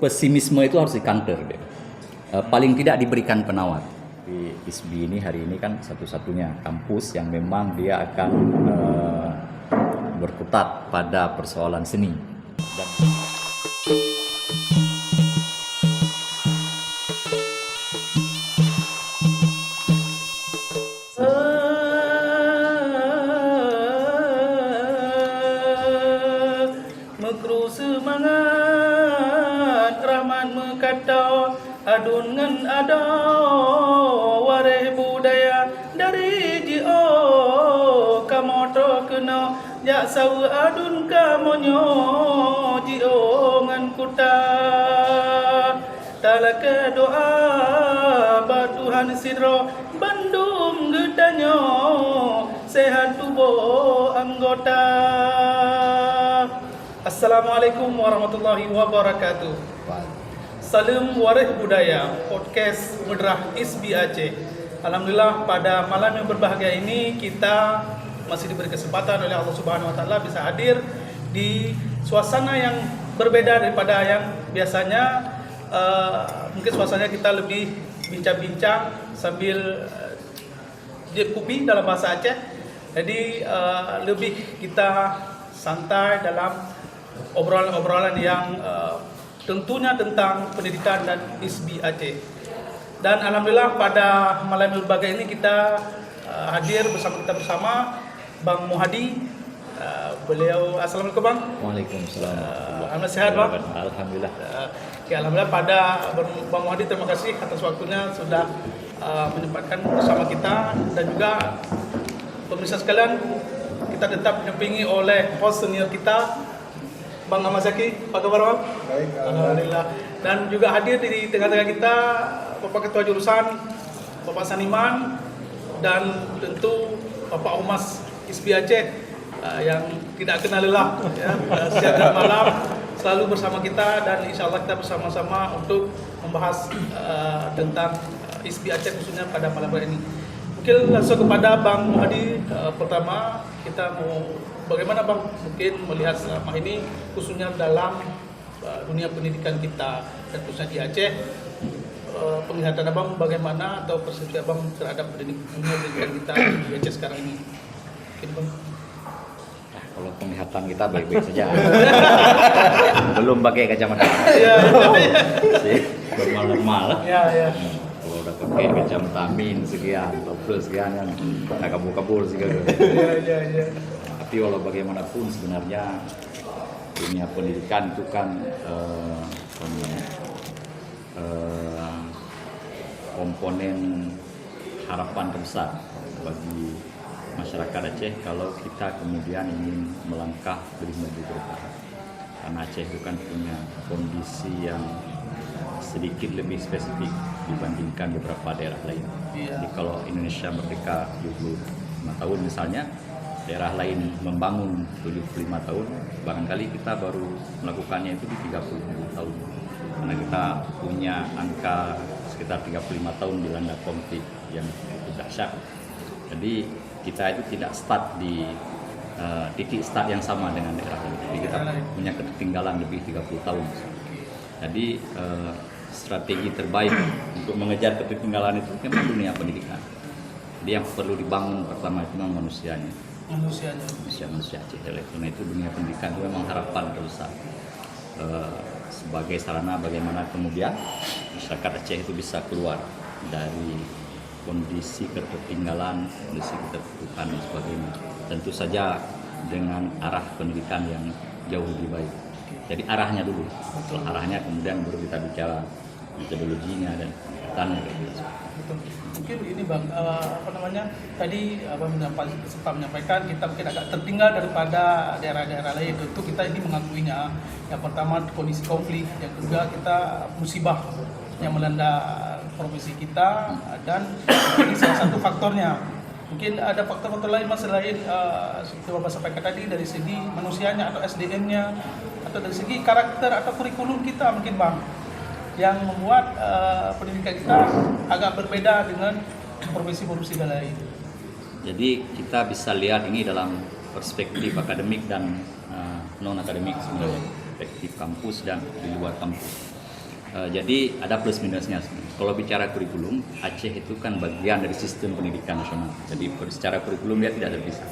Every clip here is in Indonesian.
pesimisme itu harus di-counter. Paling tidak diberikan penawar. Di ISBI ini hari ini kan satu-satunya kampus yang memang dia akan berkutat pada persoalan seni. Dan mekru semangat rahmat mekata adun ngan ada wareh budaya dari jio kamoto kena jak sawa adun kamonyo jio ngan kuta talaka doa batuhan sidro bandung gedanyo sehat tubuh anggota. Assalamualaikum warahmatullahi wabarakatuh. Salam Wareh Budaya, podcast Mudrah ISBI Aceh. Alhamdulillah pada malam yang berbahagia ini kita masih diberi kesempatan oleh Allah Subhanahu wa taala bisa hadir di suasana yang berbeda daripada yang biasanya. Mungkin suasananya kita lebih bincang-bincang sambil jep kopi dalam bahasa Aceh. Jadi lebih kita santai dalam obrolan-obrolan yang tentunya tentang pendidikan dan ISBI Aceh. Dan alhamdulillah pada malam berbahagia ini kita hadir bersama Bang Muhadi. Beliau, assalamualaikum Bang. Waalaikumsalam. Alhamdulillah sehat Bang. Alhamdulillah. Oke, alhamdulillah pada Bang Muhadi, terima kasih atas waktunya sudah menyempatkan bersama kita, dan juga pemirsa sekalian, kita tetap didampingi oleh host senior kita Bang Ahmad Zaki. Apa kabar Bang? Baik, alhamdulillah. Dan juga hadir di tengah-tengah kita Bapak Ketua Jurusan, Bapak Saniman, dan tentu Bapak Humas ISBI Aceh yang tidak kenal lelah ya, siang dan malam selalu bersama kita, dan insya Allah kita bersama-sama untuk membahas tentang ISBI Aceh khususnya pada malam hari ini. Mungkin langsung kepada Bang Muhadi. Pertama kita mau bagaimana Bang mungkin melihat selama ini khususnya dalam dunia pendidikan kita dan khususnya di Aceh, penglihatan Abang bagaimana atau persepsi Abang terhadap dunia pendidikan kita di Aceh sekarang ini? Mungkin Bang. Kalau penglihatan kita baik-baik saja. Belum pakai kacamata. Iya. Normal-normal. Iya. Kalau udah pakai kacamata min sekian, double sekian kan, tak kabur-kabur segala. Iya. Tapi walau bagaimanapun sebenarnya dunia pendidikan itu kan komponen harapan terbesar bagi masyarakat Aceh kalau kita kemudian ingin melangkah lebih maju ke depan. Karena Aceh itu kan punya kondisi yang sedikit lebih spesifik dibandingkan beberapa daerah lain. Jadi kalau Indonesia merdeka 75 tahun misalnya, daerah lain membangun 75 tahun, barangkali kita baru melakukannya itu di 30 tahun. Karena kita punya angka sekitar 35 tahun dilanda konflik yang cukup dahsyat. Jadi kita itu tidak start di titik start yang sama dengan daerah lain. Jadi kita punya ketertinggalan lebih 30 tahun. Jadi strategi terbaik untuk mengejar ketertinggalan itu memang dunia pendidikan. Jadi yang perlu dibangun pertama itu memang manusia Aceh. Oleh karena itu dunia pendidikan itu memang harapan terbesar sebagai sarana bagaimana kemudian masyarakat Aceh itu bisa keluar dari kondisi ketertinggalan, kondisi keterpurukan dan sebagainya. Tentu saja dengan arah pendidikan yang jauh lebih baik. Jadi arahnya dulu. Setelah arahnya kemudian baru kita bicara metodologinya dan pendekatannya. Betul. Mungkin begini Bang, tadi Abang sempat menyampaikan kita mungkin agak tertinggal daripada daerah-daerah lain. Tentu kita ini mengakuinya. Yang pertama kondisi konflik, yang kedua kita musibah yang melanda profesi kita, dan ini salah satu faktornya. Mungkin ada faktor-faktor lain selain seperti Bapak sampaikan tadi dari segi manusianya atau SDM-nya, atau dari segi karakter atau kurikulum kita mungkin Bang, yang membuat pendidikan kita agak berbeda dengan profesi-profesi lain. Jadi kita bisa lihat ini dalam perspektif akademik dan non akademik sebenarnya, perspektif kampus dan di luar kampus. Jadi ada plus minusnya. Kalau bicara kurikulum, Aceh itu kan bagian dari sistem pendidikan nasional. Jadi secara kurikulum dia tidak terpisah.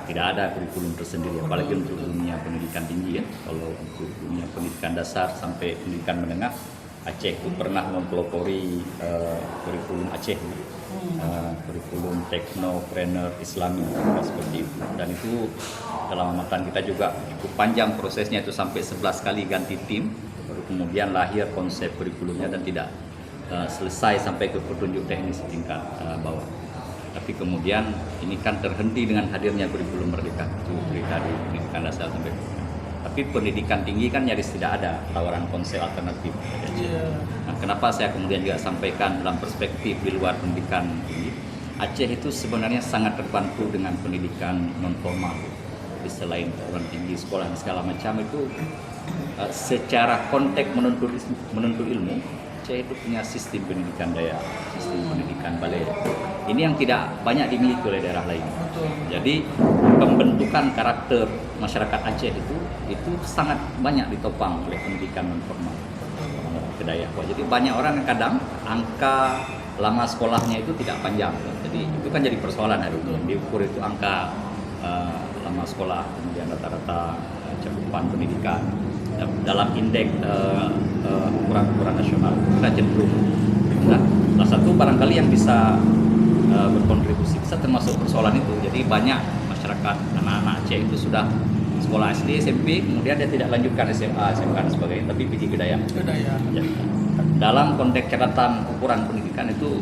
Tidak ada kurikulum tersendiri, apalagi untuk dunia pendidikan tinggi ya. Kalau untuk dunia pendidikan dasar sampai pendidikan menengah, Aceh itu pernah mempelopori kurikulum Aceh, kurikulum teknopreneur Islami seperti itu. Dan itu dalam amatan kita juga cukup panjang prosesnya, itu sampai 11 kali ganti tim. Baru kemudian lahir konsep kurikulumnya dan tidak selesai sampai ke petunjuk teknis tingkat bawah. Tapi kemudian ini kan terhenti dengan hadirnya kurikulum Merdeka itu dari pendidikan dasar sampai. Tapi pendidikan tinggi kan nyaris tidak ada tawaran konsep alternatif. Nah, kenapa saya kemudian juga sampaikan dalam perspektif di luar pendidikan tinggi, Aceh itu sebenarnya sangat terbantu dengan pendidikan non formal. Jadi selain perguruan tinggi, sekolah dan segala macam itu, secara konteks menuntut ilmu, Aceh itu punya sistem pendidikan daya, sistem pendidikan balai. Ini yang tidak banyak dimiliki oleh daerah lain. Jadi pembentukan karakter masyarakat Aceh itu sangat banyak ditopang oleh pendidikan non formal kedayahan. Jadi banyak orang yang kadang angka lama sekolahnya itu tidak panjang. Jadi itu kan jadi persoalan hari ini. Diukur itu angka lama sekolah, kemudian rata-rata cakupan pendidikan dalam indeks ukuran nasional kita cenderung. Nah, salah satu barangkali yang bisa berkontribusi bisa termasuk persoalan itu. Jadi banyak masyarakat anak-anak Aceh itu sudah sekolah SD, SMP, kemudian dia tidak lanjutkan SMA, SMK dan sebagainya, tapi pergi ke Dayak. Ya. Dalam konteks catatan ukuran pendidikan itu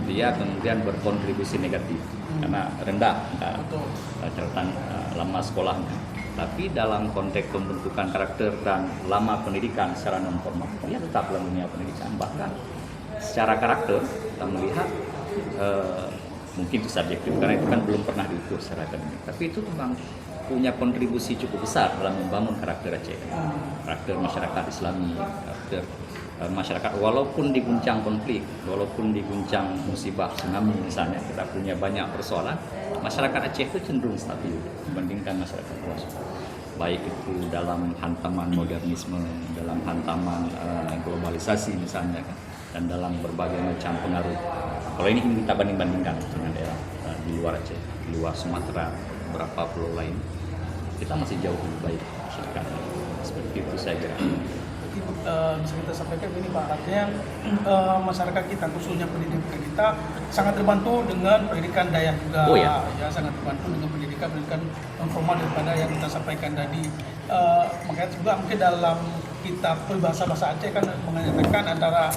dia kemudian berkontribusi negatif karena rendah catatan lama sekolahnya. Tapi dalam konteks pembentukan karakter dan lama pendidikan secara non formal, dia tetap dalam dunia pendidikan. Bahkan secara karakter kita melihat mungkin itu subjektif karena itu kan belum pernah diukur secara akademik. Tapi itu memang punya kontribusi cukup besar dalam membangun karakter Aceh, karakter masyarakat Islami, karakter masyarakat walaupun diguncang konflik, walaupun diguncang musibah tsunami misalnya, kita punya banyak persoalan, masyarakat Aceh itu cenderung stabil dibandingkan masyarakat luas. Baik itu dalam hantaman modernisme, dalam hantaman globalisasi misalnya kan, dan dalam berbagai macam pengaruh. Kalau ini kita banding-bandingkan dengan daerah di luar Aceh, di luar Sumatera, beberapa pulau lain, kita masih jauh lebih baik masyarakat. Seperti itu saya kira. Bisa kita sampaikan ini Pak, artinya masyarakat kita khususnya pendidikan kita sangat terbantu dengan pendidikan dayak juga. Oh, ya. Ya, sangat terbantu dengan pendidikan non formal daripada yang kita sampaikan tadi. Makanya juga mungkin dalam kitab bahasa Aceh kan menyatakan antara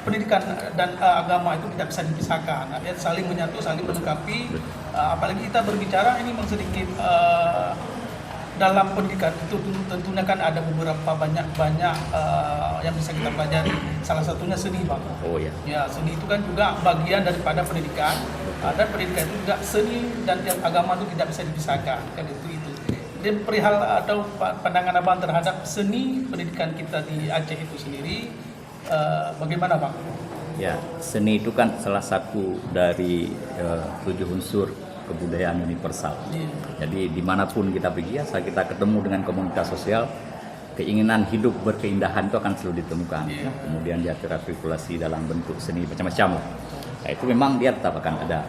pendidikan dan agama itu tidak bisa dipisahkan. Artinya saling menyatu, saling melengkapi. Apalagi kita berbicara ini memang sedikit dalam pendidikan itu tentunya kan ada beberapa banyak yang bisa kita pelajari. Salah satunya seni, Bang. Oh ya. Ya, seni itu kan juga bagian daripada pendidikan. Dan pendidikan itu juga seni dan agama itu tidak bisa dipisahkan. Kan itu. Dan perihal atau pandangan Abang terhadap seni pendidikan kita di Aceh itu sendiri, bagaimana, Bang? Ya, seni itu kan salah satu dari 7 unsur kebudayaan universal. Jadi dimanapun kita pergi, asal kita ketemu dengan komunitas sosial, keinginan hidup berkeindahan itu akan selalu ditemukan. Kemudian dia terartikulasi dalam bentuk seni macam-macam. Nah, itu memang dia tetap akan ada.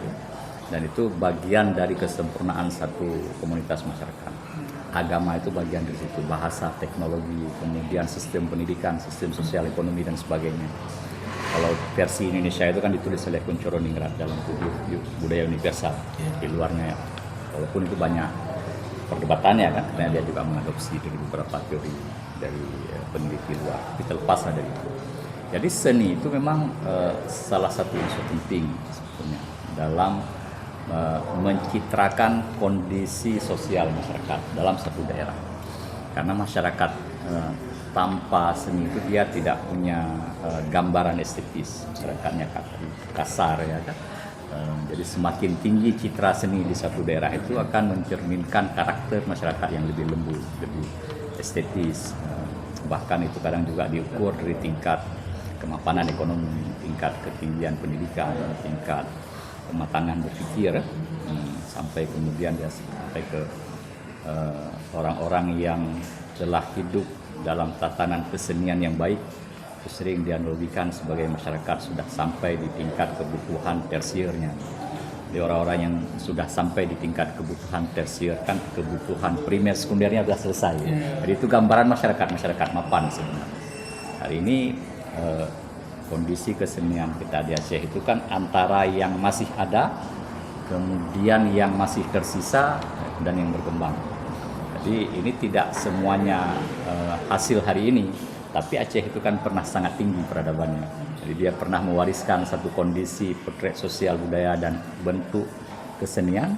Dan itu bagian dari kesempurnaan satu komunitas masyarakat. Agama itu bagian dari situ, bahasa, teknologi, kemudian sistem pendidikan, sistem sosial, ekonomi dan sebagainya. Kalau versi Indonesia itu kan ditulis oleh Kuncoro Ningrat dalam buku Budaya Universal. Di luarnya, walaupun itu banyak perdebatannya kan, karena dia juga mengadopsi dari beberapa teori dari peneliti luar. Kita lepas dari itu. Jadi seni itu memang salah satu unsur penting sebetulnya dalam mencitrakan kondisi sosial masyarakat dalam satu daerah. Karena masyarakat tanpa seni itu dia tidak punya gambaran estetis, masyarakatnya kasar ya kan. Jadi semakin tinggi citra seni di satu daerah itu akan mencerminkan karakter masyarakat yang lebih lembut, lebih estetis. Bahkan itu kadang juga diukur dari tingkat kemapanan ekonomi, tingkat ketinggian pendidikan, tingkat kematangan berpikir, sampai kemudian dia sampai ke orang-orang yang telah hidup dalam tatanan kesenian yang baik itu sering dianalogikan sebagai masyarakat sudah sampai di tingkat kebutuhan tersiernya. Jadi orang-orang yang sudah sampai di tingkat kebutuhan tersier kan kebutuhan primer sekundernya sudah selesai. Jadi itu gambaran masyarakat mapan sebenarnya. Hari ini kondisi kesenian kita di Aceh itu kan antara yang masih ada, kemudian yang masih tersisa dan yang berkembang. Jadi ini tidak semuanya hasil hari ini, tapi Aceh itu kan pernah sangat tinggi peradabannya. Jadi dia pernah mewariskan satu kondisi potret sosial budaya dan bentuk kesenian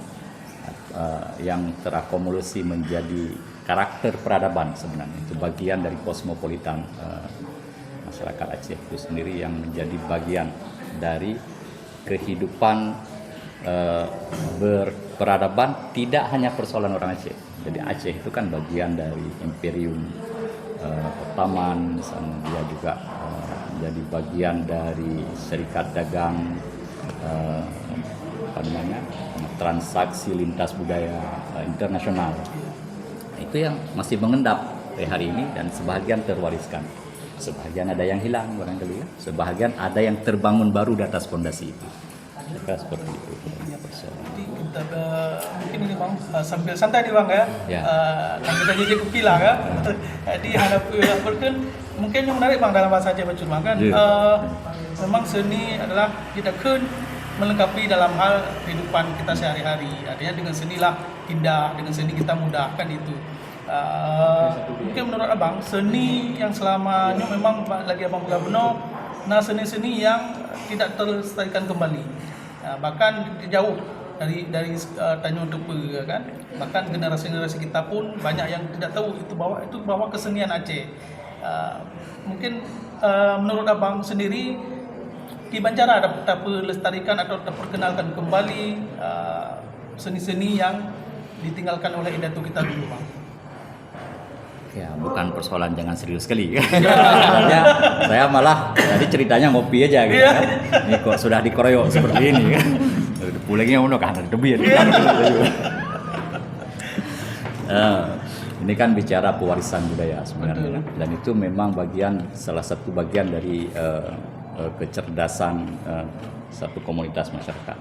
yang terakumulasi menjadi karakter peradaban sebenarnya. Itu bagian dari kosmopolitan masyarakat Aceh itu sendiri yang menjadi bagian dari kehidupan berperadaban, tidak hanya persoalan orang Aceh. Jadi Aceh itu kan bagian dari imperium Ottoman, dia juga menjadi bagian dari serikat dagang, transaksi lintas budaya internasional. Itu yang masih mengendap hari ini dan sebahagian terwariskan. Sebahagian ada yang hilang barangkali ya. Sebahagian ada yang terbangun baru di atas fondasi itu. Seperti itu. Jadi kita mungkin ini Bang sambil santai nih Bang ya. Kan kita jadi kupilah kan. Jadi harapkan mungkin yang menarik Bang dalam bahasa Aceh Bacul Bang kan. Memang seni adalah kita kan melengkapi dalam hal kehidupan kita sehari-hari. Artinya dengan senilah indah, dengan seni kita mudahkan itu. Mungkin menurut Abang seni yang selama ini memang lagi Abang benar nah seni-seni yang tidak terlestarikan kembali. Bahkan jauh dari Tanjung Tepe kan. Bahkan generasi-generasi kita pun banyak yang tidak tahu itu bahwa kesenian Aceh. Mungkin menurut Abang sendiri gimana cara dapat lestarikan atau terperkenalkan kembali seni-seni yang ditinggalkan oleh indatu kita dulu Bang? Ya, bukan persoalan jangan serius sekali. Ya, saya malah tadi ceritanya ngopi aja gitu kan. Ini kok sudah dikeroyok seperti ini kan. Pulangnya udah kan ada debu ya. Ini kan bicara pewarisan budaya sebenarnya. Dan itu memang salah satu bagian dari kecerdasan satu komunitas masyarakat.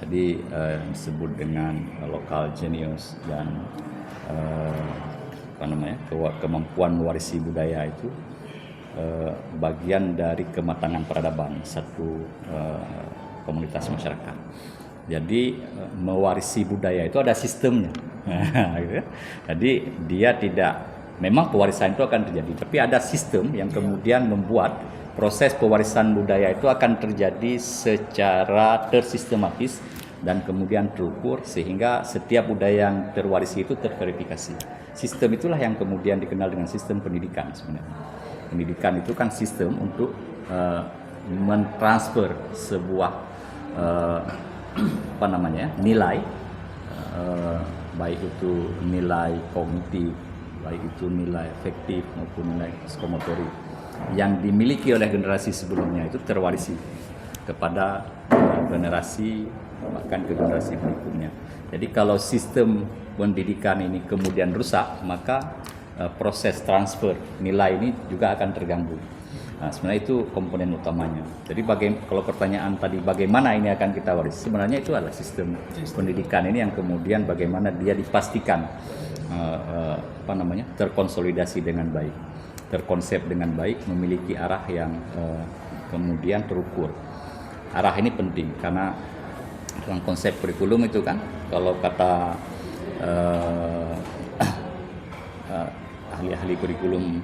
Jadi disebut dengan lokal genius dan kemampuan mewarisi budaya itu bagian dari kematangan peradaban satu komunitas masyarakat. Jadi mewarisi budaya itu ada sistemnya. Jadi dia memang pewarisan itu akan terjadi, tapi ada sistem yang kemudian membuat proses pewarisan budaya itu akan terjadi secara tersistematis dan kemudian terukur sehingga setiap budaya yang terwarisi itu terverifikasi. Sistem itulah yang kemudian dikenal dengan sistem pendidikan sebenarnya. Pendidikan itu kan sistem untuk mentransfer sebuah nilai, baik itu nilai kognitif, baik itu nilai efektif maupun nilai psikomotorik yang dimiliki oleh generasi sebelumnya itu terwarisi kepada generasi bahkan ke generasi berikutnya. Jadi kalau sistem pendidikan ini kemudian rusak, maka proses transfer nilai ini juga akan terganggu. Nah, sebenarnya itu komponen utamanya. Jadi kalau pertanyaan tadi bagaimana ini akan kita waris, sebenarnya itu adalah sistem pendidikan ini yang kemudian bagaimana dia dipastikan terkonsolidasi dengan baik, terkonsep dengan baik, memiliki arah yang kemudian terukur. Arah ini penting karena dalam konsep kurikulum itu kan, kalau kata ahli-ahli kurikulum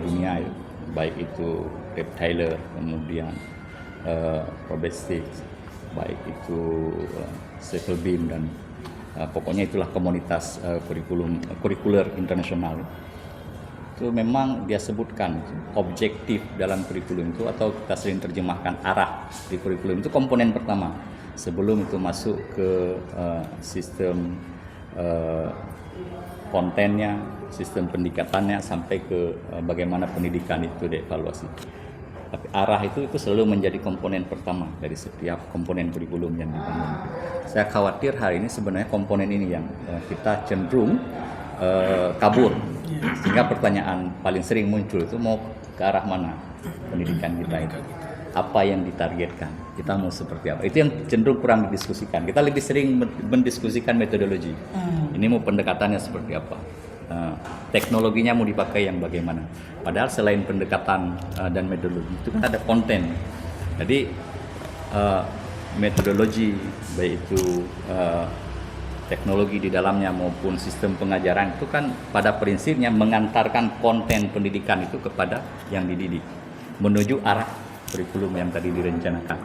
dunia itu, baik itu Rep Taylor, kemudian Robert Sticks, baik itu Cecil Beam dan pokoknya itulah komunitas kurikuler internasional. Itu memang dia sebutkan objektif dalam kurikulum itu, atau kita sering terjemahkan arah di kurikulum itu komponen pertama sebelum itu masuk ke sistem kontennya, sistem pendekatannya sampai ke bagaimana pendidikan itu dievaluasi. Tapi arah itu selalu menjadi komponen pertama dari setiap komponen kurikulum yang dibangun. Saya khawatir hari ini sebenarnya komponen ini yang kita cenderung kabur Sehingga pertanyaan paling sering muncul itu mau ke arah mana pendidikan kita itu, apa yang ditargetkan, kita mau seperti apa. Itu yang cenderung kurang didiskusikan. Kita lebih sering mendiskusikan metodologi. Ini mau pendekatannya seperti apa, teknologinya mau dipakai yang bagaimana. Padahal selain pendekatan dan metodologi itu kan ada konten. Jadi metodologi baik itu teknologi di dalamnya maupun sistem pengajaran itu kan pada prinsipnya mengantarkan konten pendidikan itu kepada yang dididik menuju arah kurikulum yang tadi direncanakan.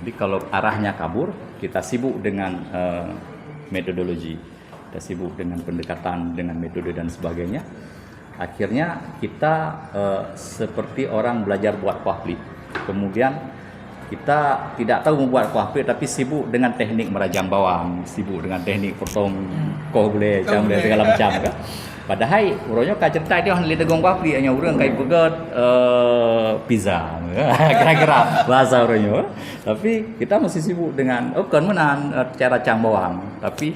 Jadi kalau arahnya kabur, kita sibuk dengan metodologi, kita sibuk dengan pendekatan, dengan metode dan sebagainya. Akhirnya kita seperti orang belajar buat kuahli. Kemudian kita tidak tahu membuat kuahli, tapi sibuk dengan teknik merajang bawang, sibuk dengan teknik potong kohle, camle segala macam kan. Padahal urangnya cerita dia hanya tegong kuahli, hanya urang kayak beget pizza, kira-kira bahasa urangnya. Tapi kita masih sibuk dengan kan menan cara cang bawang, tapi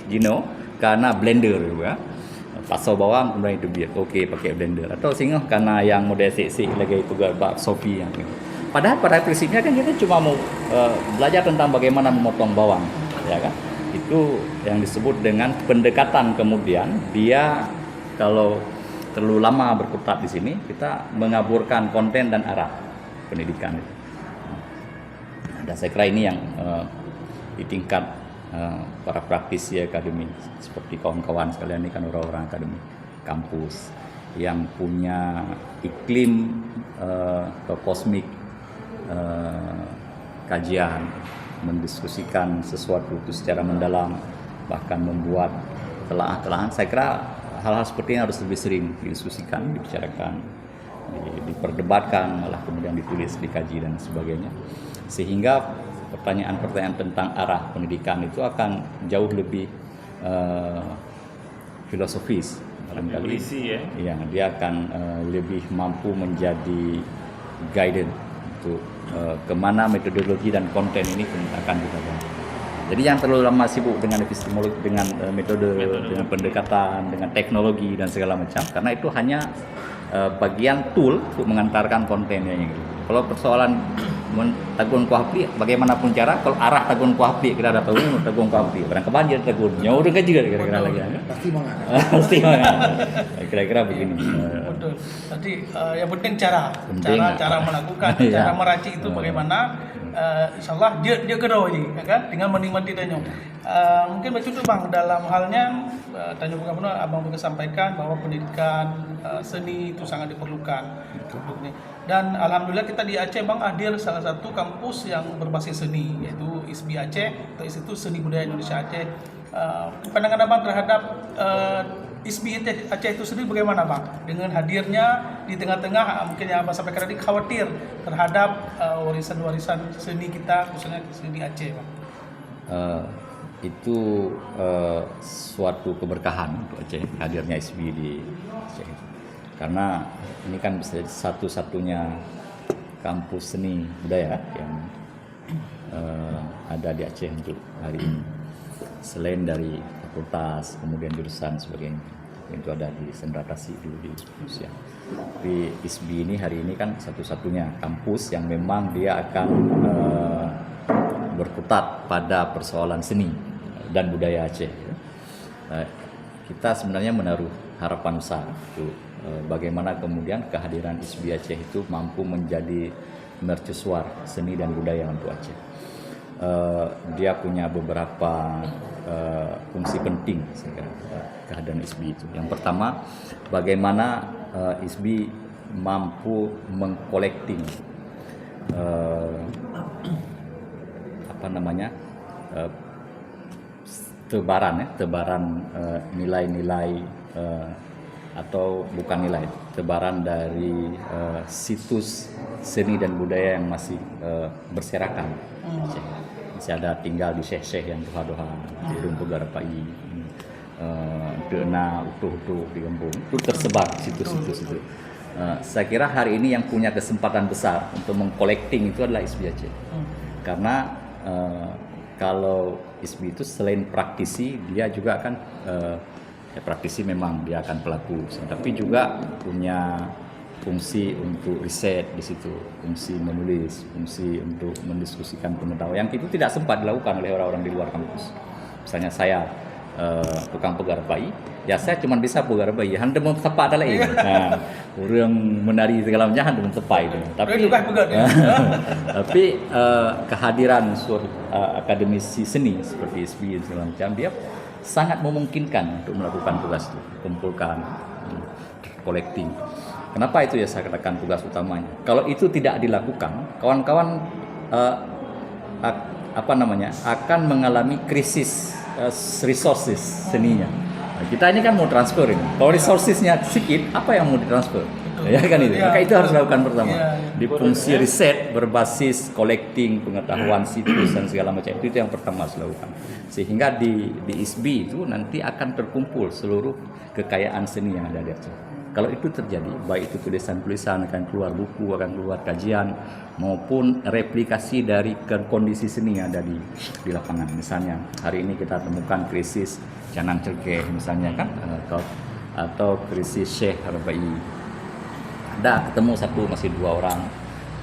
karena blender juga. Pasau bawang kemudian itu biar pakai blender, atau singoh karena yang model sik-sik lagi itu bak sofi yang ini. Padahal pada prinsipnya kan kita cuma mau belajar tentang bagaimana memotong bawang, ya kan? Itu yang disebut dengan pendekatan. Kemudian dia kalau terlalu lama berkutat di sini, kita mengaburkan konten dan arah pendidikan itu. Dan saya kira ini yang di tingkat para praktisi akademi seperti kawan-kawan sekalian ini kan orang-orang akademi kampus yang punya iklim atau kosmik kajian, mendiskusikan sesuatu itu secara mendalam, bahkan membuat telah-telahan. Saya kira hal-hal seperti ini harus lebih sering didiskusikan, dibicarakan, diperdebatkan, malah kemudian ditulis, dikaji dan sebagainya, sehingga pertanyaan-pertanyaan tentang arah pendidikan itu akan jauh lebih filosofis barangkali. Ya, dia akan lebih mampu menjadi guidance untuk kemana metodologi dan konten ini akan dibawa. Jadi yang terlalu lama sibuk dengan epistemologi, dengan metode, dengan pendekatan, dengan teknologi dan segala macam, karena itu hanya bagian tool untuk mengantarkan kontennya gitu. Kalau persoalan tagun kuahli, bagaimanapun cara, kalau arah tagun kuahli kita ada tahu tagun kuahli, barang kebanjir tagun, nyaur kan juga kira-kira lagi ya. Pasti mangat. Pasti mangat. Kira-kira begini. Betul. Tadi yang penting cara melakukan, Iya. cara meracik itu bagaimana. Insyaallah dia kedua aja, ya kan? Dengan menikmati danyo. Mungkin begitu bang, dalam halnya tanya bukan abang juga sampaikan bahwa pendidikan seni itu sangat diperlukan untuk ini. Dan alhamdulillah kita di Aceh bang hadir salah satu kampus yang berbasis seni, yaitu ISBI Aceh atau Institut Seni Budaya Indonesia Aceh. Pandangan abang terhadap ISBI Aceh itu sendiri bagaimana bang? Dengan hadirnya di tengah-tengah mungkin yang abang sampaikan tadi khawatir terhadap warisan-warisan seni kita, khususnya seni Aceh bang. Itu suatu keberkahan untuk Aceh, hadirnya ISBI di Aceh. Karena ini kan bisa satu-satunya kampus seni budaya yang ada di Aceh untuk hari ini. Selain dari fakultas, kemudian jurusan sebagainya, itu ada di Sendratasi dulu di Rusia. Di ISBI ini hari ini kan satu-satunya kampus yang memang dia akan berkutat pada persoalan seni dan budaya Aceh. Kita sebenarnya menaruh harapan besar untuk bagaimana kemudian kehadiran ISBI Aceh itu mampu menjadi mercusuar seni dan budaya untuk Aceh. Dia punya beberapa fungsi penting saya kira, kehadiran ISBI itu. Yang pertama, bagaimana ISBI mampu mengkolekting tebaran nilai-nilai atau bukan nilai, tebaran dari situs seni dan budaya yang masih berserakan. Masih ada tinggal di syekh-syekh yang doha-doha di Rumpu Garapai, Dena, Utuh-utuh di Gembung, itu tersebar situs-situs itu. Saya kira hari ini yang punya kesempatan besar untuk mengkolekting itu adalah ISBI Aceh. Karena kalau ISBI itu selain praktisi, dia juga kan Ya, praktisi memang dia akan pelaku, tapi juga punya fungsi untuk riset di situ, fungsi menulis, fungsi untuk mendiskusikan pengetahuan yang itu tidak sempat dilakukan oleh orang-orang di luar kampus. Misalnya saya tukang pegar bayi, ya saya cuma bisa pegar bayi, hanya mau tepat adalah ini. Nah, orang menari segala macam hanya mau tepat itu. Tapi kehadiran akademisi seni seperti SB segala macam, dia sangat memungkinkan untuk melakukan tugas itu, kumpulkan, collecting. Kenapa itu ya saya katakan tugas utamanya? Kalau itu tidak dilakukan, kawan-kawan akan mengalami krisis resources seninya. Nah, kita ini kan mau transfer ini. Kalau resourcesnya sedikit, apa yang mau ditransfer? Ya kan itu. Maka itu harus dilakukan pertama. Di fungsi riset berbasis collecting pengetahuan situs dan segala macam itu yang pertama harus dilakukan. Sehingga di ISBI itu nanti akan terkumpul seluruh kekayaan seni yang ada di Aceh. Kalau itu terjadi, baik itu tulisan-tulisan, akan keluar buku, akan keluar kajian, maupun replikasi dari kondisi seni yang ada di lapangan. Misalnya hari ini kita temukan krisis Canang Cerkeh misalnya kan, atau krisis Syekh Rabai. Ada ketemu satu masih 2 orang,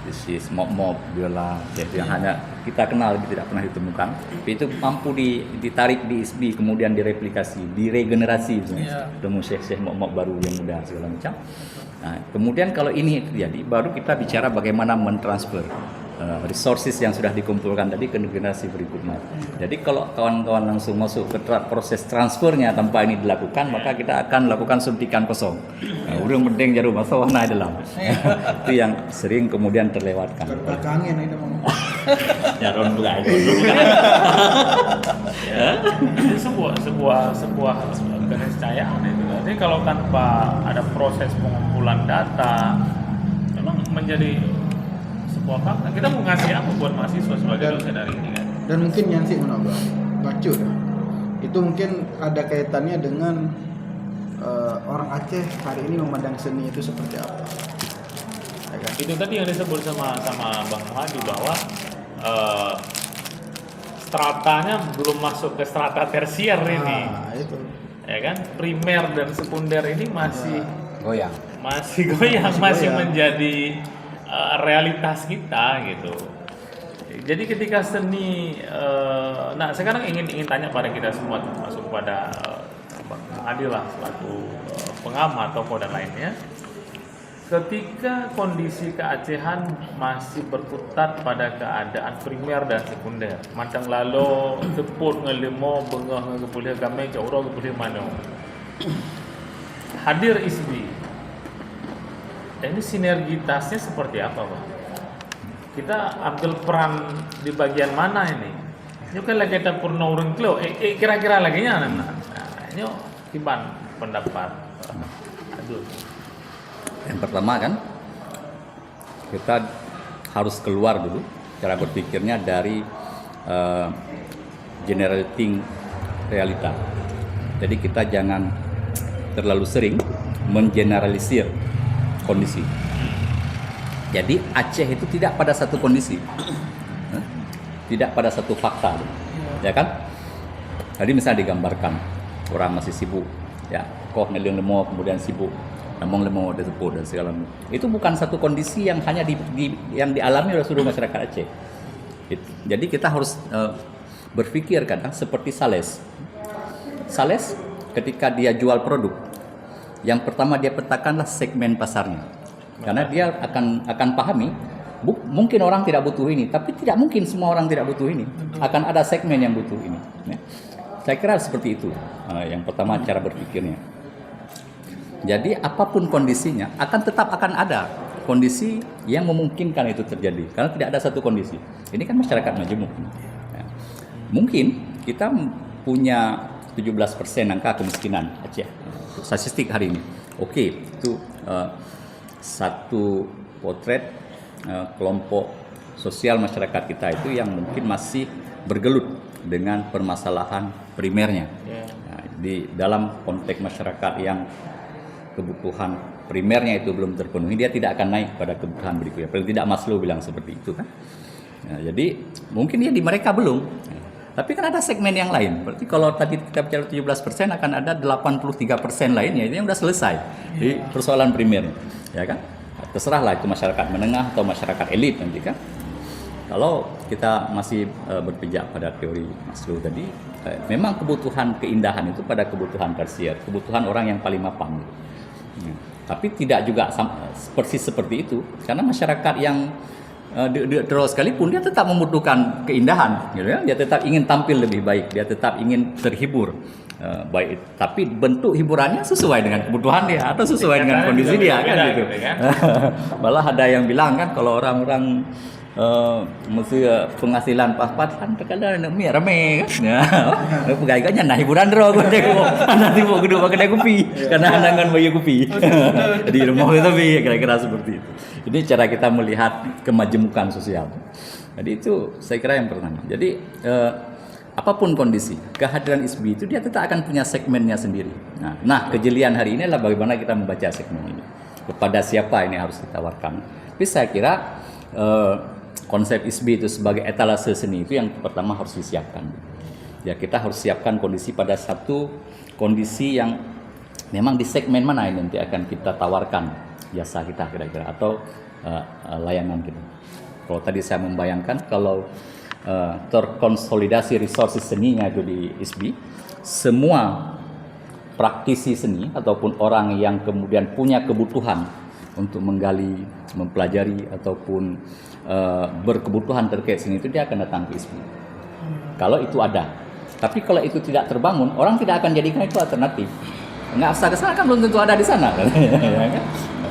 krisis Mob Biola, yang hanya kita kenal tidak pernah ditemukan. Tapi itu mampu ditarik di ISBI, kemudian direplikasi, diregenerasi, ketemu Syekh Mob baru yang muda segala macam. Nah, kemudian kalau ini terjadi, baru kita bicara bagaimana mentransfer resources yang sudah dikumpulkan tadi ke generasi berikutnya. Jadi kalau kawan-kawan langsung masuk ke proses transfernya tanpa ini dilakukan, maka kita akan lakukan suntikan kosong. Urang penting jarum atau warna dalam. Itu yang sering kemudian terlewatkan. Belakangnya itu mau. Jarum juga itu. sebuah keniscayaan itu. Jadi kalau tanpa ada proses pengumpulan data, memang menjadi sebuah fakta. Kita mau ngasih apa buat mahasiswa sebagai dosen hari ini kan? Dan mungkin Yansi menambah bacu ya. Itu mungkin ada kaitannya dengan orang Aceh hari ini memandang seni itu seperti apa. Ya kan? Itu tadi yang disebut sama Bang Muhadi bahwa stratanya belum masuk ke strata tersier ini. Itu. Ya kan? Primer dan sekunder ini masih Goyang. Masih menjadi realitas kita gitu. Jadi ketika seni, nah sekarang ingin tanya pada kita semua, termasuk pada Bang Adil lah selaku pengamat tokoh dan lainnya. Ketika kondisi keacehan masih berkutat pada keadaan primer dan sekunder, macam lalu teput ngelemo bengah ngepulih kami jauh ngepulih mana. Hadir ISBI. Ini sinergitasnya seperti apa, Bang? Kita ambil peran di bagian mana ini? Ini kan lagi kita purna urang klo, kira-kira lagi nya nah. Ini tiban pendapat. Aduh. Yang pertama kan kita harus keluar dulu cara berpikirnya dari generating realita. Jadi kita jangan terlalu sering mengeneralisir kondisi. Jadi Aceh itu tidak pada satu kondisi, tidak pada satu fakta, ya kan? Tadi misalnya digambarkan orang masih sibuk, ya, kok ngeleng lemo kemudian sibuk, ngomong lemo dan tepuk dan segala macam. Itu bukan satu kondisi yang hanya yang dialami oleh seluruh masyarakat Aceh. Jadi kita harus berpikir kadang seperti Sales. Sales ketika dia jual produk, yang pertama dia petakanlah segmen pasarnya, karena dia akan pahami mungkin orang tidak butuh ini, tapi tidak mungkin semua orang tidak butuh ini. Akan ada segmen yang butuh ini. Ya. Saya kira seperti itu. Yang pertama cara berpikirnya. Jadi apapun kondisinya tetap akan ada kondisi yang memungkinkan itu terjadi, karena tidak ada satu kondisi. Ini kan masyarakat majemuk. Ya. Mungkin kita punya 17% angka kemiskinan Aceh. Statistik hari ini. Oke, itu satu potret kelompok sosial masyarakat kita itu yang mungkin masih bergelut dengan permasalahan primernya. Nah, di dalam konteks masyarakat yang kebutuhan primernya itu belum terpenuhi, dia tidak akan naik pada kebutuhan berikutnya. Paling tidak Maslow bilang seperti itu kan. Nah, jadi mungkin ya di mereka belum. Tapi kan ada segmen yang lain. Berarti kalau tadi kita bicara 17% akan ada 83% lainnya itu yang udah selesai di persoalan primernya, ya kan? Terserahlah itu masyarakat menengah atau masyarakat elit nanti kan. Kalau kita masih berpijak pada teori Maslow tadi, memang kebutuhan keindahan itu pada kebutuhan tersier, kebutuhan orang yang paling mapan. Tapi tidak juga persis seperti itu, karena masyarakat yang terus sekalipun dia tetap membutuhkan keindahan, gitu ya. Dia tetap ingin tampil lebih baik, dia tetap ingin terhibur baik. Tapi bentuk hiburannya sesuai dengan kebutuhan dia atau sesuai dengan kondisi dia kan gitu. Malah ada yang bilang kan kalau orang-orang mesti penghasilan pas-pasan terkadang nak mi rame kan. Ya. Pegawainya nah hiburan ro gede ko. Nanti mau gedung kedai kopi karena andangan bayi kopi. Di rumah itu tapi kira-kira seperti itu. Ini cara kita melihat kemajemukan sosial. Jadi itu saya kira yang pertama. Jadi apapun kondisi, kehadiran ISBI itu dia tetap akan punya segmennya sendiri. Nah, kejelian hari ini adalah bagaimana kita membaca segmen ini. Kepada siapa ini harus ditawarkan. Tapi saya kira konsep ISBI itu sebagai etalase seni itu yang pertama harus disiapkan. Ya, kita harus siapkan kondisi pada satu kondisi yang memang di segmen mana ini nanti akan kita tawarkan jasa kita kira-kira atau layanan kita. Kalau tadi saya membayangkan kalau terkonsolidasi resources seninya itu di ISBI, semua praktisi seni ataupun orang yang kemudian punya kebutuhan untuk menggali, mempelajari ataupun berkebutuhan terkait seni itu dia akan datang ke ISBI. Kalau itu ada. Tapi kalau itu tidak terbangun, orang tidak akan jadikan itu alternatif. Nggak usah ke sana kan belum tentu ada di sana.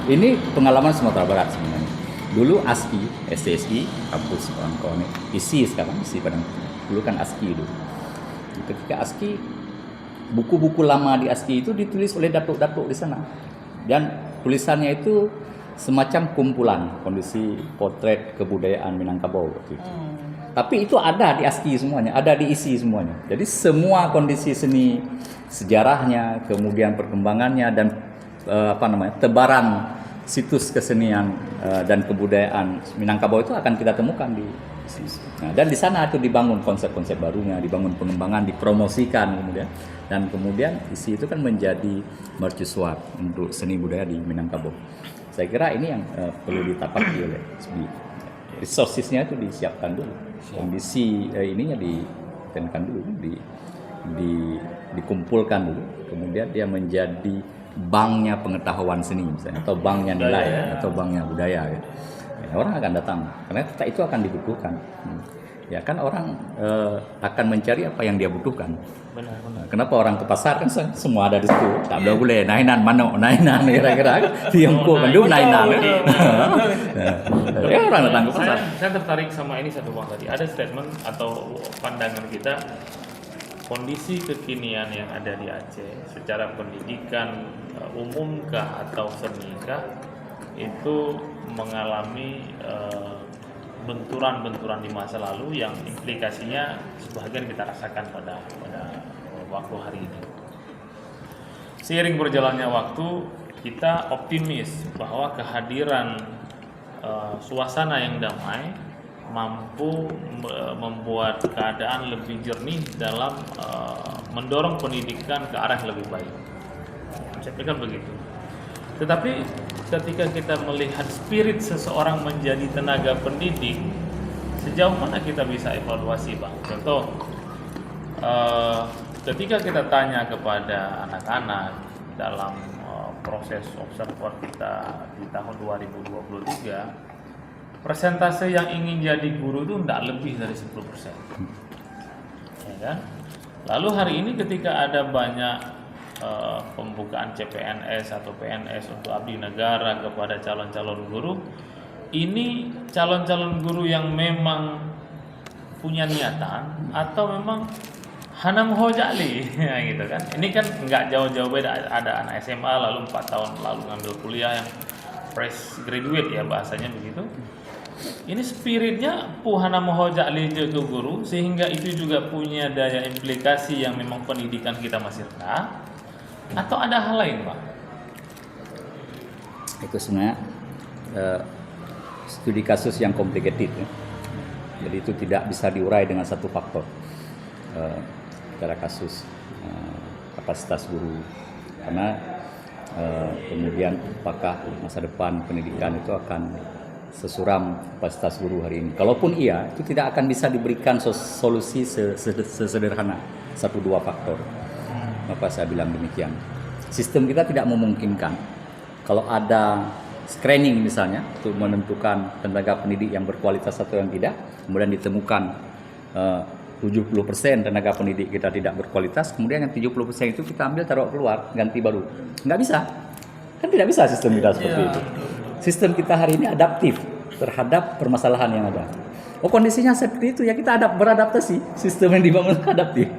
Ini pengalaman Sumatera Barat sebenarnya. Dulu ASKI, STSI, kampus kawan-kawan ISI sekarang, ISI Padang. Dulu kan ASKI dulu. Ketika ASKI, buku-buku lama di ASKI itu ditulis oleh datuk-datuk di sana. Dan tulisannya itu semacam kumpulan kondisi potret kebudayaan Minangkabau waktu itu. Tapi itu ada di ASKI semuanya, ada di ISI semuanya. Jadi semua kondisi seni, sejarahnya, kemudian perkembangannya dan tebaran situs kesenian dan kebudayaan Minangkabau itu akan kita temukan di ISI. Nah, dan di sana itu dibangun konsep-konsep barunya, dibangun pengembangan, dipromosikan kemudian. Dan kemudian ISI itu kan menjadi mercusuar untuk seni budaya di Minangkabau. Saya kira ini yang perlu ditapaki oleh ISBI. Resourcesnya itu disiapkan dulu, kondisi ininya ditentukan dulu, dikumpulkan dulu, kemudian dia menjadi banknya pengetahuan seni misalnya, atau banknya nilai, atau banknya budaya. Ya, orang akan datang, karena itu akan dibutuhkan. Ya kan orang akan mencari apa yang dia butuhkan. Benar. Kenapa orang ke pasar kan semua ada di situ. Tak boleh nainan manok, nainan kira-kira tiongkok kan dulu nainan. Ya orang datang ke pasar. Saya tertarik sama ini satu bang tadi. Ada statement atau pandangan kita kondisi kekinian yang ada di Aceh secara pendidikan umumkah atau senikah itu mengalami benturan-benturan di masa lalu yang implikasinya sebagian kita rasakan pada waktu hari ini. Seiring berjalannya waktu, kita optimis bahwa kehadiran suasana yang damai mampu membuat keadaan lebih jernih dalam mendorong pendidikan ke arah yang lebih baik. Saya pikir begitu. Tetapi ketika kita melihat spirit seseorang menjadi tenaga pendidik, sejauh mana kita bisa evaluasi, Bang? Contoh, ketika kita tanya kepada anak-anak dalam proses observer kita di tahun 2023, persentase yang ingin jadi guru itu tidak lebih dari 10%. Ya kan? Lalu hari ini ketika ada banyak pembukaan CPNS atau PNS untuk abdi negara kepada calon-calon guru, ini calon-calon guru yang memang punya niatan atau memang hanam hojali ya gitu kan. Ini kan nggak jauh-jauh beda, ada anak SMA lalu 4 tahun lalu ngambil kuliah yang fresh graduate ya bahasanya begitu. Ini spiritnya puhana mohojali ke guru, sehingga itu juga punya daya implikasi yang memang pendidikan kita masih rendah. Atau ada hal lain, Pak? Itu sebenarnya studi kasus yang complicated ya. Jadi itu tidak bisa diurai dengan satu faktor. bicara kasus kapasitas guru, karena kemudian apakah masa depan pendidikan itu akan sesuram kapasitas guru hari ini. Kalaupun iya, itu tidak akan bisa diberikan solusi sesederhana 1-2 faktor. Maka saya bilang demikian. Sistem kita tidak memungkinkan. Kalau ada screening misalnya untuk menentukan tenaga pendidik yang berkualitas atau yang tidak, kemudian ditemukan 70% tenaga pendidik kita tidak berkualitas, kemudian yang 70% itu kita ambil taruh keluar, ganti baru. Nggak bisa. Kan tidak bisa sistem kita seperti itu. Sistem kita hari ini adaptif terhadap permasalahan yang ada. Oh, kondisinya seperti itu ya, kita beradaptasi. Sistem yang dibangun adaptif.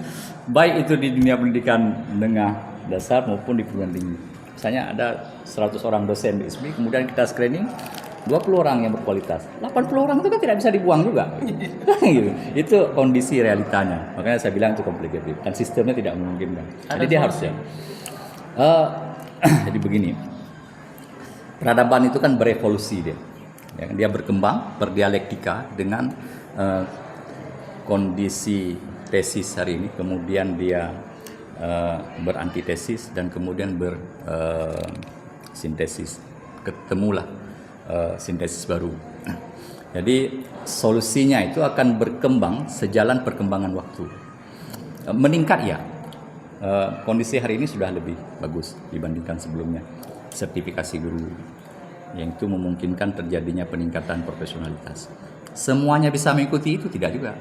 Baik itu di dunia pendidikan menengah dasar maupun di perguruan tinggi. Misalnya ada 100 orang dosen di ISB, kemudian kita screening 20 orang yang berkualitas. 80 orang itu kan tidak bisa dibuang juga. Gitu. Itu kondisi realitanya. Makanya saya bilang itu complicated. Dan sistemnya tidak memungkinkan. Jadi dia harus ya. Jadi begini. Peradaban itu kan berevolusi dia. Ya, dia berkembang, berdialektika dengan kondisi tesis hari ini. Kemudian dia berantitesis dan kemudian bersintesis. Ketemulah sintesis baru. Jadi solusinya itu akan berkembang sejalan perkembangan waktu. Meningkat ya. Kondisi hari ini sudah lebih bagus dibandingkan sebelumnya. Sertifikasi guru yang itu memungkinkan terjadinya peningkatan profesionalitas. Semuanya bisa mengikuti itu tidak juga.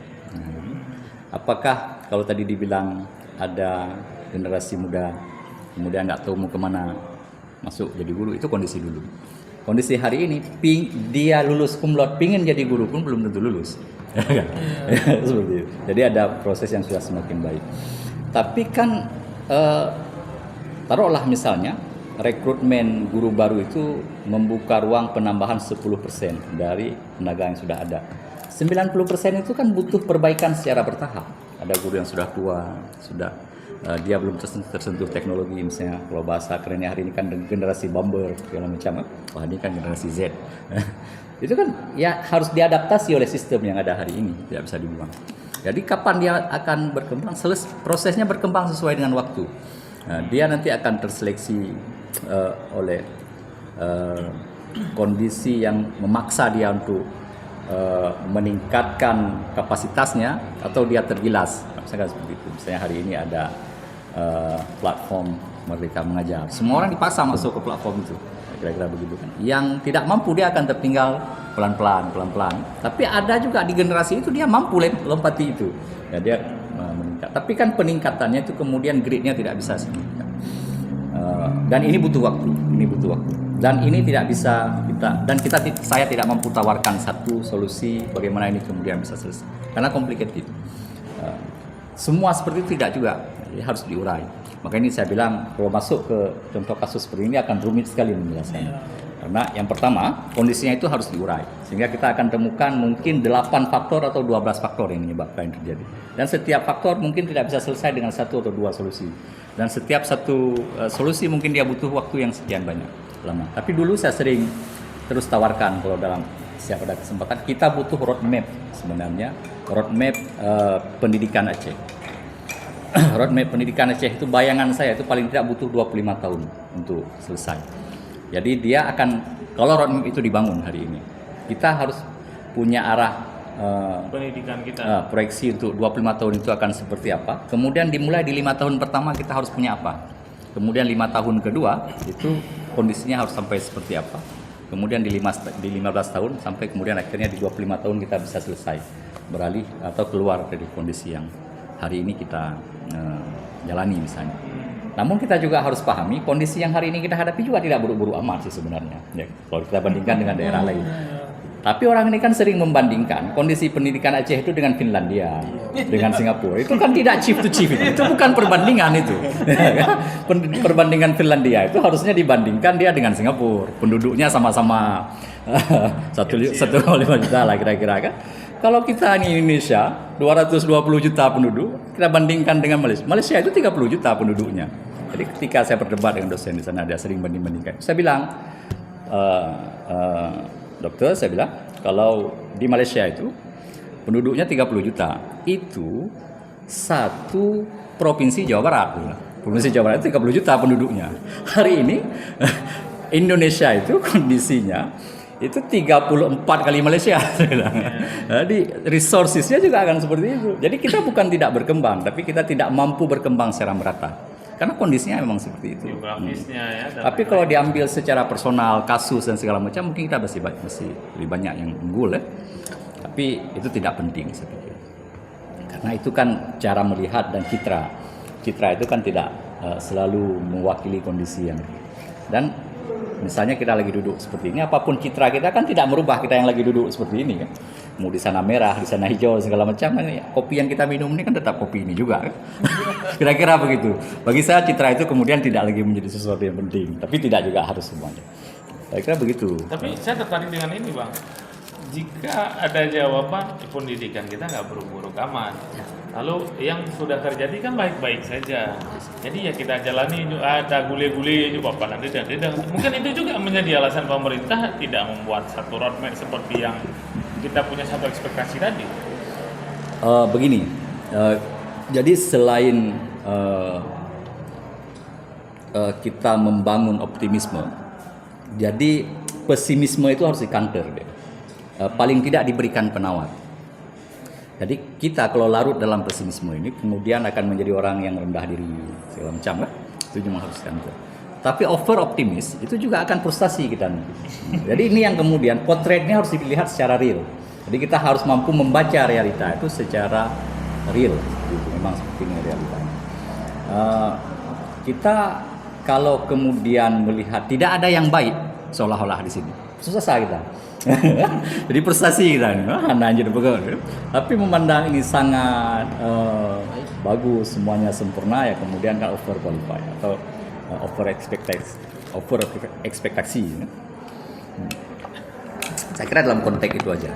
Apakah kalau tadi dibilang ada generasi muda kemudian nggak tahu mau kemana masuk jadi guru, itu kondisi dulu. Kondisi hari ini, dia lulus cum laude, pingin jadi guru pun belum tentu lulus. Seperti itu. Jadi ada proses yang sudah semakin baik. Tapi kan, taruhlah misalnya, rekrutmen guru baru itu membuka ruang penambahan 10% dari tenaga yang sudah ada. 90% itu kan butuh perbaikan secara bertahap. Ada guru yang sudah tua, dia belum tersentuh teknologi, misalnya kalau bahasa kerennya hari ini kan generasi bomber segala macam. Wah, ini kan generasi Z. Itu kan ya harus diadaptasi oleh sistem yang ada hari ini, tidak bisa dibuang. Jadi kapan dia akan berkembang? Prosesnya berkembang sesuai dengan waktu. Dia nanti akan terseleksi oleh kondisi yang memaksa dia untuk meningkatkan kapasitasnya atau dia tergilas. Misalkan seperti itu. Misalnya hari ini ada platform Merdeka Mengajar. Semua orang dipaksa masuk ke platform itu. Kira-kira begitu kan. Yang tidak mampu dia akan tertinggal pelan-pelan. Tapi ada juga di generasi itu dia mampu lompati itu. Ya, dia meningkat. Tapi kan peningkatannya itu kemudian grade-nya tidak bisa signifikan. Dan ini butuh waktu. Dan ini tidak bisa saya tidak mampu tawarkan satu solusi bagaimana ini kemudian bisa selesai. Karena complicated. Semua seperti itu tidak juga, harus diurai. Maka ini saya bilang kalau masuk ke contoh kasus seperti ini akan rumit sekali menjelaskannya. Karena yang pertama kondisinya itu harus diurai. Sehingga kita akan temukan mungkin 8 faktor atau 12 faktor yang menyebabkan yang terjadi. Dan setiap faktor mungkin tidak bisa selesai dengan 1 atau 2 solusi. Dan setiap satu solusi mungkin dia butuh waktu yang sekian banyak lama. Tapi dulu saya sering terus tawarkan kalau dalam setiap ada kesempatan kita butuh roadmap sebenarnya. Roadmap pendidikan Aceh. Roadmap pendidikan Aceh itu bayangan saya itu paling tidak butuh 25 tahun untuk selesai. Jadi dia akan, kalau roadmap itu dibangun hari ini, kita harus punya arah pendidikan kita. Proyeksi untuk 25 tahun itu akan seperti apa. Kemudian dimulai di 5 tahun pertama kita harus punya apa. Kemudian 5 tahun kedua itu kondisinya harus sampai seperti apa. Kemudian di 15 tahun sampai kemudian akhirnya di 25 tahun kita bisa selesai beralih atau keluar dari kondisi yang hari ini kita jalani misalnya. Namun kita juga harus pahami kondisi yang hari ini kita hadapi juga tidak buruk-buruk amat sih sebenarnya. Ya, kalau kita bandingkan dengan daerah lain. Tapi orang ini kan sering membandingkan kondisi pendidikan Aceh itu dengan Finlandia, dengan Singapura. Itu kan tidak chief to chief itu bukan perbandingan itu. Perbandingan Finlandia itu harusnya dibandingkan dia dengan Singapura. Penduduknya sama-sama 1,5 juta lah kira-kira kan. Kalau kita ini Indonesia 220 juta penduduk, kita bandingkan dengan Malaysia. Malaysia itu 30 juta penduduknya. Jadi ketika saya berdebat dengan dosen di sana, dia sering banding-bandingkan. Saya bilang, dokter, saya bilang, kalau di Malaysia itu penduduknya 30 juta, itu satu provinsi Jawa Barat. Provinsi Jawa Barat itu 30 juta penduduknya. Hari ini Indonesia itu kondisinya itu 34 kali Malaysia. Jadi resourcesnya juga akan seperti itu. Jadi kita bukan tidak berkembang, tapi kita tidak mampu berkembang secara merata. Karena kondisinya memang seperti itu. Geografisnya ya. dan Tapi kalau diambil secara personal, kasus dan segala macam, mungkin kita masih lebih banyak yang unggul ya. Tapi itu tidak penting saya pikir. Karena itu kan cara melihat dan citra. Citra itu kan tidak selalu mewakili kondisi yang. Dan misalnya kita lagi duduk seperti ini, apapun citra kita kan tidak merubah kita yang lagi duduk seperti ini kan. Mau di sana merah, di sana hijau, segala macam. Kopi yang kita minum ini kan tetap kopi ini juga kan. Kira-kira begitu. Bagi saya citra itu kemudian tidak lagi menjadi sesuatu yang penting. Tapi tidak juga harus semuanya. Saya kira begitu. Tapi saya tertarik dengan ini Bang. Jika ada jawaban pendidikan kita nggak buruk-buruk aman. Lalu yang sudah terjadi kan baik-baik saja. Jadi ya kita jalani, ada gule-gule juga Bapak nanti dan mungkin itu juga menjadi alasan pemerintah tidak membuat satu roadmap seperti yang kita punya satu ekspektasi tadi. Begini, jadi selain kita membangun optimisme, jadi pesimisme itu harus di-counter deh. Paling tidak diberikan penawar. Jadi kita kalau larut dalam pesimisme ini kemudian akan menjadi orang yang rendah diri segala macam lah. Itu cuma harus counter. Tapi over optimis itu juga akan frustasi kita. Jadi ini yang kemudian potretnya harus dilihat secara real. Jadi kita harus mampu membaca realita itu secara real. Gitu. Memang seperti ini realitanya. Kita kalau kemudian melihat tidak ada yang baik seolah-olah di sini, susah kita. Jadi prestasi kita nih, anjir begitu. Tapi memandang ini sangat bagus, semuanya sempurna ya kemudian kan over qualify atau over ekspektasi. Saya kira dalam konteks itu aja.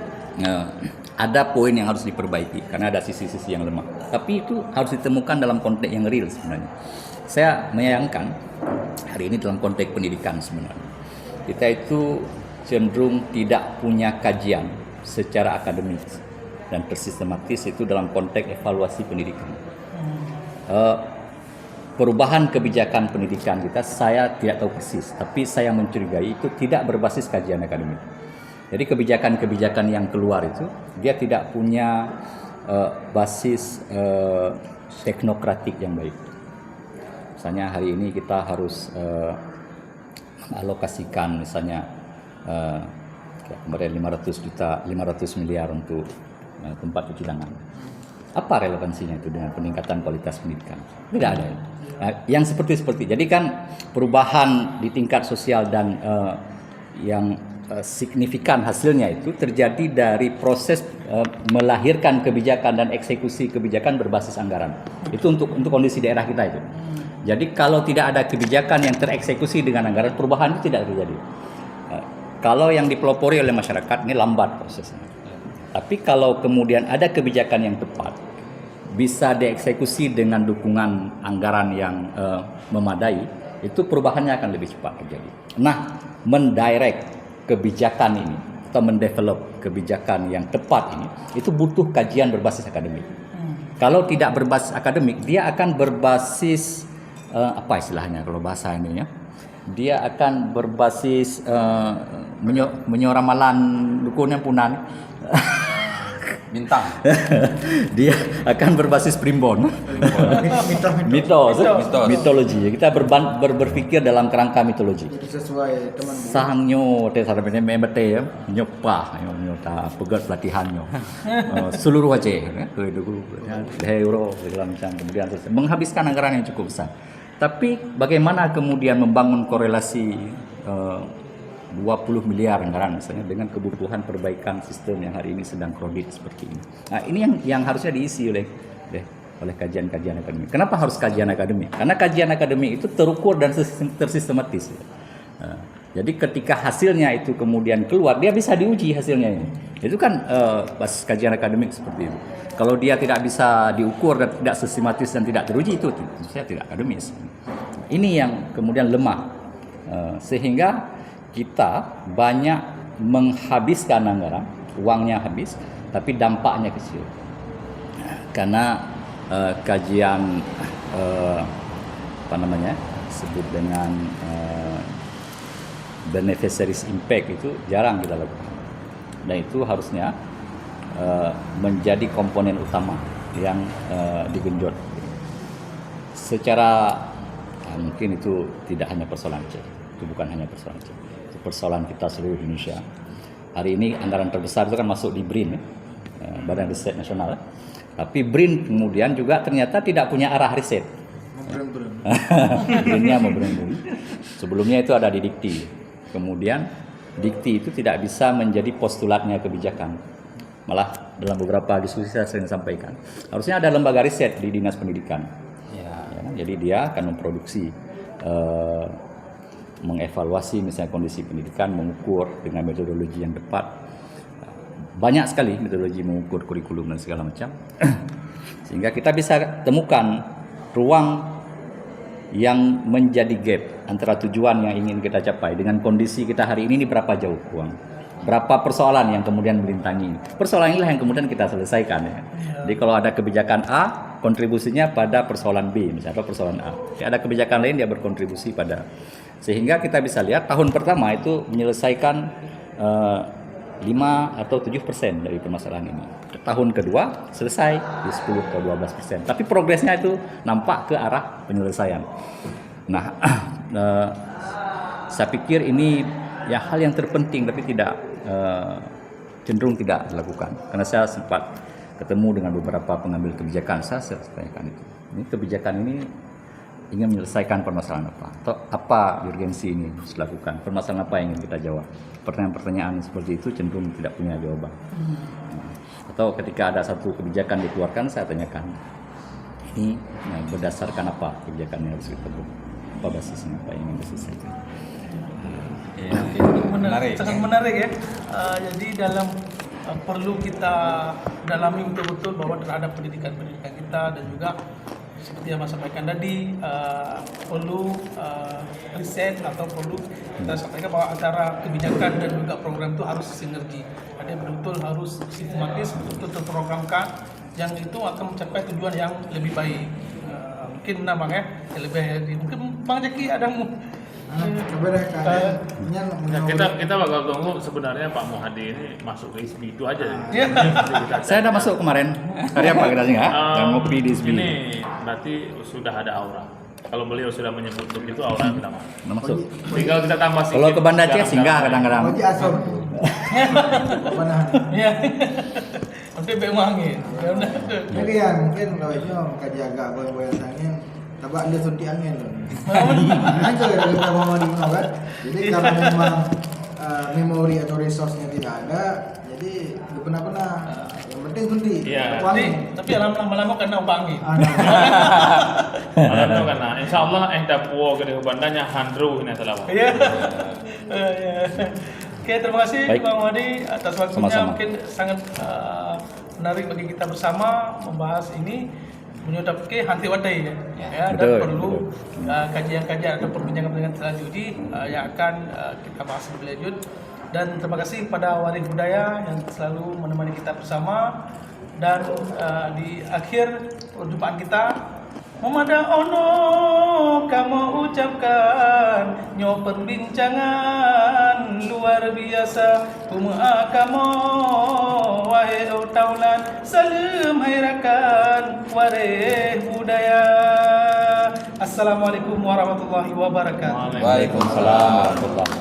Ada poin yang harus diperbaiki karena ada sisi-sisi yang lemah. Tapi itu harus ditemukan dalam konteks yang real sebenarnya. Saya menyayangkan hari ini dalam konteks pendidikan sebenarnya. Kita itu cenderung tidak punya kajian secara akademik dan tersistematis itu dalam konteks evaluasi pendidikan. Perubahan kebijakan pendidikan kita saya tidak tahu persis, tapi saya mencurigai itu tidak berbasis kajian akademik. Jadi kebijakan-kebijakan yang keluar itu dia tidak punya basis teknokratik yang baik. Misalnya hari ini kita harus mengalokasikan misalnya kemarin 500 miliar untuk tempat cuci tangan. Apa relevansinya itu dengan peningkatan kualitas pendidikan? Tidak ada. Yang seperti jadi kan perubahan di tingkat sosial dan yang signifikan hasilnya itu terjadi dari proses melahirkan kebijakan dan eksekusi kebijakan berbasis anggaran. Itu untuk kondisi daerah kita itu. Jadi kalau tidak ada kebijakan yang tereksekusi dengan anggaran, perubahan itu tidak terjadi. Kalau yang dipelopori oleh masyarakat ini lambat prosesnya. Tapi kalau kemudian ada kebijakan yang tepat, bisa dieksekusi dengan dukungan anggaran yang memadai, itu perubahannya akan lebih cepat terjadi. Nah, mendirect kebijakan ini atau mendevelop kebijakan yang tepat ini, itu butuh kajian berbasis akademik. Kalau tidak berbasis akademik, dia akan berbasis apa istilahnya kalau bahasa ini ya? Dia akan berbasis menyoramalan dukun yang punan bintang. Dia akan berbasis primbon. Mitologi. Kita berpikir dalam kerangka mitologi. Jadi sesuai teman. Sangyo te sarapene membete ya, nyopah nyota pegat pelatihannya. Seluruh Aceh ke dulu euro segala macam kemudian menghabiskan anggaran yang cukup besar. Tapi bagaimana kemudian membangun korelasi 20 miliar anggaran misalnya dengan kebutuhan perbaikan sistem yang hari ini sedang kredit seperti ini. Nah, ini yang harusnya diisi oleh kajian-kajian akademik. Kenapa harus kajian akademik? Karena kajian akademik itu terukur dan tersistematis. Jadi ketika hasilnya itu kemudian keluar, dia bisa diuji hasilnya ini. Itu kan basis kajian akademik seperti itu. Kalau dia tidak bisa diukur dan tidak sistematis dan tidak teruji, itu tentu saja tidak akademis. Ini yang kemudian lemah. Sehingga kita banyak menghabiskan anggaran, uangnya habis, tapi dampaknya kecil. Karena kajian apa namanya sebut dengan beneficiaries impact itu jarang kita lakukan, dan itu harusnya menjadi komponen utama yang digenjot. Secara mungkin itu tidak hanya persoalan Aceh, itu bukan hanya persoalan Aceh, itu persoalan kita seluruh Indonesia. Hari ini anggaran terbesar itu kan masuk di BRIN, Badan Riset Nasional. Tapi BRIN kemudian juga ternyata tidak punya arah riset. BRIN-nya mau BRIN. Sebelumnya itu ada di Dikti. Kemudian Dikti itu tidak bisa menjadi postulatnya kebijakan. Malah dalam beberapa diskusi saya sering sampaikan, harusnya ada lembaga riset di Dinas Pendidikan. Ya, jadi dia akan memproduksi, mengevaluasi misalnya kondisi pendidikan, mengukur dengan metodologi yang tepat. Banyak sekali metodologi mengukur kurikulum dan segala macam. Sehingga kita bisa temukan ruang yang menjadi gap antara tujuan yang ingin kita capai dengan kondisi kita hari ini berapa jauh ruang. Berapa persoalan yang kemudian melintangi. Persoalan inilah yang kemudian kita selesaikan ya. Jadi kalau ada kebijakan A, kontribusinya pada persoalan B, misalnya persoalan A. Ada kebijakan lain dia berkontribusi pada. Sehingga kita bisa lihat tahun pertama itu menyelesaikan 5 atau 7% dari permasalahan ini. Tahun kedua selesai di 10 atau 12%. Tapi progresnya itu nampak ke arah penyelesaian. Nah, saya pikir ini ya hal yang terpenting tapi tidak cenderung tidak dilakukan. Karena saya sempat ketemu dengan beberapa pengambil kebijakan, saya tanyakan itu. Ini kebijakan ini ingin menyelesaikan permasalahan apa? Atau apa urgensi ini harus dilakukan? Permasalahan apa yang ingin kita jawab? Pertanyaan-pertanyaan seperti itu cenderung tidak punya jawaban. Atau ketika ada satu kebijakan dikeluarkan, saya tanyakan, ini berdasarkan apa kebijakan yang harus kita buat? Apa basisnya, apa yang ingin diselesaikan? Menarik, sangat menarik ya. Jadi dalam perlu kita dalami betul-betul bahwa terhadap pendidikan kita dan juga seperti yang Mas sampaikan tadi perlu riset atau perlu kita sampaikan bahwa antara kebijakan dan juga program itu harus sinergi. Jadi betul-betul harus sistematis, betul-betul terprogramkan yang itu akan mencapai tujuan yang lebih baik. Mungkin benar Bang ya, yang lebih baik. Mungkin Bang Jaki ada kita bakal tunggu sebenarnya Pak Muhadi ini masuk ke ISBI itu aja. Saya udah masuk kemarin. Hari apa kita singgah? Ngopi di ISBI. Ini berarti sudah ada aura. Kalau beliau sudah menyebut itu aura sudah masuk. Tinggal kita tambah sedikit. Kalau ke Banda Aceh singgah kadang-kadang. Haji Asom. Mana? Iya. Nanti angin. Jadi ya mungkin kalau itu kaji agak goyang-goyang angin, tabak dia suntik angin loh. Aja dari mau di kan. Jadi kalau memang memori atau resource-nya tidak ada, jadi benar-benar yang penting suntik. Iya. Tapi lama-lama kena angin. Malam karena insya Allah dapuo gede bandanya handru ini salah. Iya. Oke, terima kasih Baik. Bang Wadi atas waktunya. Sama-sama. Mungkin sangat menarik bagi kita bersama membahas ini, menyodap ke hanti wadai ya, dan Betul, perlu betul. kajian-kajian atau perbincangan selanjutnya yang akan kita bahas lebih lanjut. Dan terima kasih kepada Waris Budaya yang selalu menemani kita bersama. Dan di akhir perjumpaan kita, Memada ono kamu ucapkan nyo perbincangan luar biasa kuma kamu wahai taulan salam hairakan wareh budaya. Assalamualaikum warahmatullahi wabarakatuh. Waalaikumsalam warahmatullahi wabarakatuh.